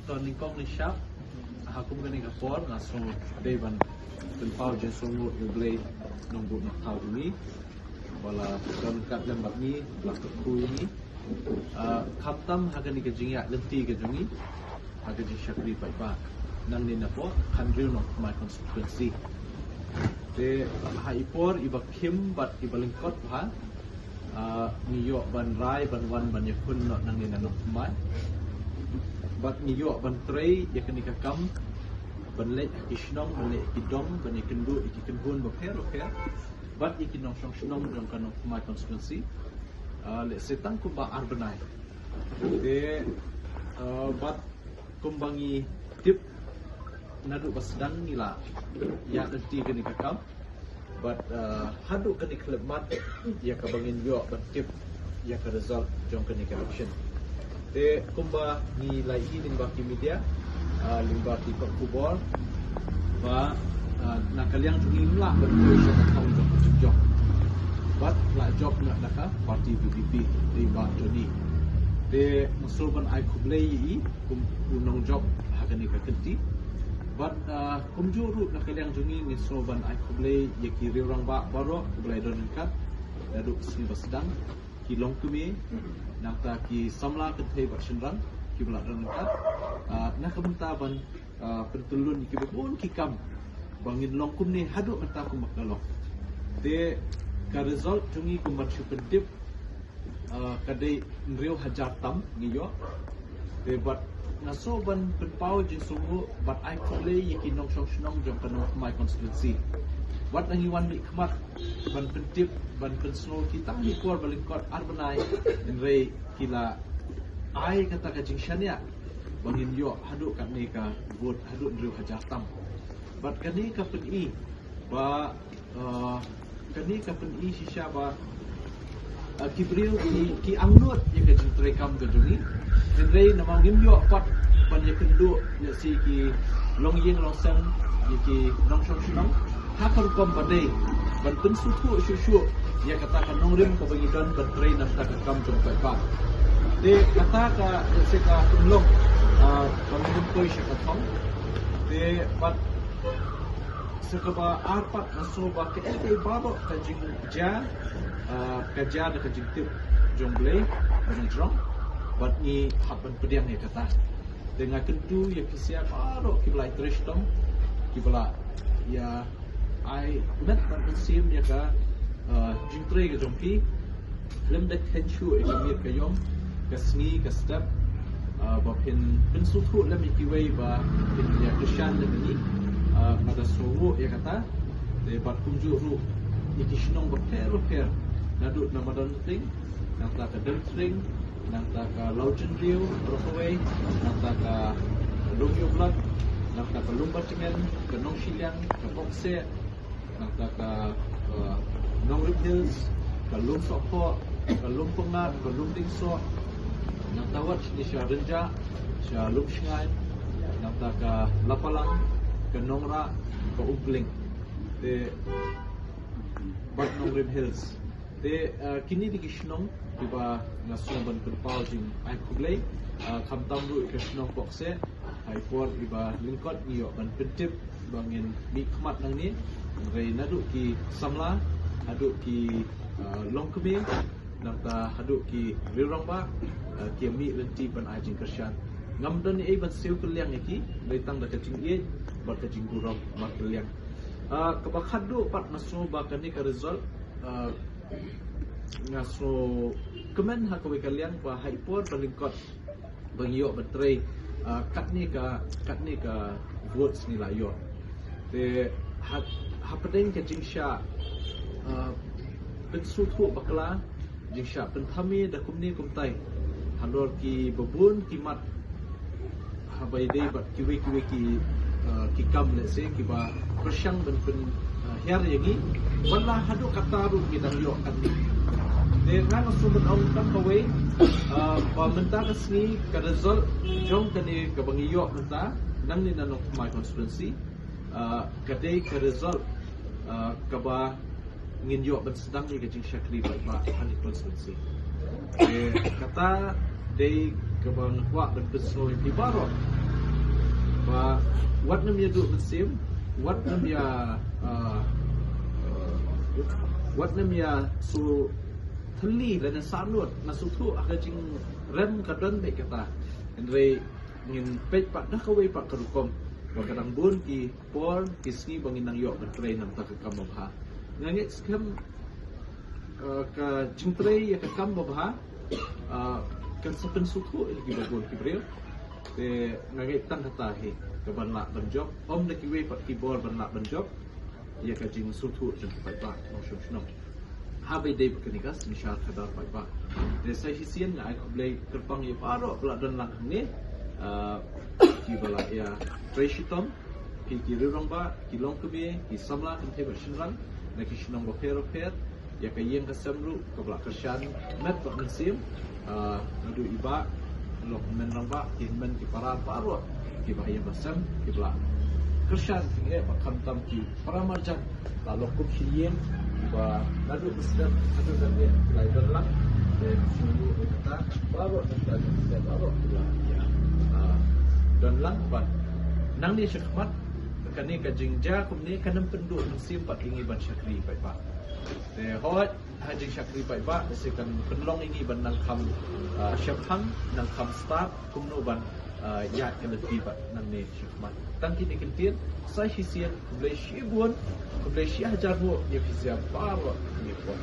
ton ningkong ni shop hakum gani kapor ngaso devan tenpau je songo ublay nunggu nak tahu ni wala ton kat lembat ni belak ku ni kaptam hagani kejingya lenti kejungi hagani syakri baik nang ni napo country no my constituency te haipor iba kim bat ibalingkot ha niyo ban rai ban wan ban yakun no nang ni nanok mai bat niyo ban trei yakni kakam ban le kishnong ban le kidong ban ikendu ikenhun baper bat ikinong shong shnong jong kanok my constituency le setang kumba arbanai te bat kumbangi tip nadu basdang nila ya nanti kini kakam but hadu kini klemat ya kabangin yo batip ya ka result jong kini election te kumba ni lai limba ki media limba ki kubor ba nakaliang jumlah betul sa tahun jong but la job nak naka parti BBP limba joni te musulban ai kublei yi unong job hakani ka kenti but kumjuru nakaliang jungi ni soban ai kublei yaki riurang ba baro kublei donkat dadu sini basdang ki longkumi nakta ki samla kethei barsindran ki bla donkat nakamta ban pentulun ki bebun ki kam bangin longkum ni hadu mata ku makalok te ka result jungi kumbat syukendip kadai nriu hajar tam ngiyo te but naso ban penpau jing sungu bat ai kublei yaki nong shong shnong jong kanok my constituency wat ang iwan mi khmat ban pentip ban pensno kita hi kor balingkot arbanai enrei kila ai kata ka jing shania bangin yo hadu kat ni ka vote hadu nriu hajar tam bat kani ka pen ba kani ka pen shisha ba kibriu ki angnut yang ke jintrekam ke jungi enrei namang ngimyo pat pan ye kendu ye si ki long ying long sang ye ki nong shong shong hakar kom badai ban pen sutu shu ye kata ka nong rim ko bagi don ban train nam ta kam jong pai pa de kata ka se ka long pangin koi sha ka thong de pat sekaba arpat naso ba ke babo ka jing ja kerja de kerja tip jomblei jong bat ni hapan pediang ni kata dengan kentu ya kisia baru kibla tristong kibla ya ai met ban sim ya ka jingtre ke jongki lem de tenchu e kami ke yom ke sni ke step ba pin sutu lem ki wei ba pin ya keshan de ni pada suhu ya kata de bat kunju ru ikishnong ba per nadu namadan ting nata ka dentring nata ka lauchen rio rohway nata ka lumyo blood nata ka lumba cingen ka nong shiliang ka bokse nata ka nong rib hills ka lum sokho ka lum pungat ka lum dingso nata wat ni sya renja sya lum shngai nata ka lapalang ka nongra ka umpling de bat nong rib hills de kini di kishnong tiba ngasong ban penpau jing ai kublei kamtam ru kishnong bokse ai por tiba lingkot niyo ban pentip bangin mi khmat nang ni rei nadu ki samla adu ki longkemi nata adu ki rirong ba ki mi lenti ban ai jing kershan ngam don ni ban siu keliang iki leitang da kacing ye bat kacing gurong mak keliang kabakadu pat naso ba kani ka result ngaso kemen hakawe kalian ba haipor balingkot bangyo betrei kat ni ka votes ni layo te hapedeng ke jingsha pensutu bakla jingsha penthami da kumni kumtai handor ki babun kimat habai dei bat kiwe ki kam let's say ki ba persyang ben her yagi wala hadu kataru kita yo kan ni de nang sumber ong kan kawe ba menta kasni ka result jong kani ka bangiyo menta nang ni nanok my constituency kadai ka result ka ba ngin yo ban sedang ni ka jing syakri ba hani constituency kata de ka bang wa ban beso di baro Ba wat nam ya du mesim, wat nam ya wat nam ya su thli dan sanut na su thu akajing rem kadon be kata. Andre ngin pej pak dah kawai pak kerukom. Kadang bun ki por kisni bangin nang yok bertrain nam tak kam babha. Ngangit skam ka jingtre ya ka kam babha kan sapen suthu lagi babun ki bril. Te ngangit tang kata he ka ban lak ban job om na ki we pak ki bor ban lak ban job ya ka jing suthu jing pai ba no shum shnom. Habe day bekenikas misal kadar pai ba. De sai hisien na aku blai terpang ya paro pula dan lang ni ki bala ya Preshitom, ki rirong ba, ki long kebe, ki samla kan tebe shinrang, na ki shinong ba pero ya ka yeng ka samru, ka bla kasyan, met ba mensim, nadu iba, lo men rang ba, ki men ki para paro, ki ba yeng basam, ki bla kasyan, ki ba kamtam ki para marjan, la lokup shiyeng, ki ba nadu besdam, nadu dan dia, lai berlang, dan sungguh kata, paro dan paro, ki bla ya, dan lang ba, nang ni syakmat kani ka jingja kum ni kanam pendu musim pak ingi ban syakri pai ba te hot hajing syakri pai ba se kan penlong ingi ban nang kham syaphang nang kham start kum no ban ya kan lebih ba nang ni syakmat tang kini kintin sai hisian kublai shibun kublai shi hajar ho ye fisia ba ni pon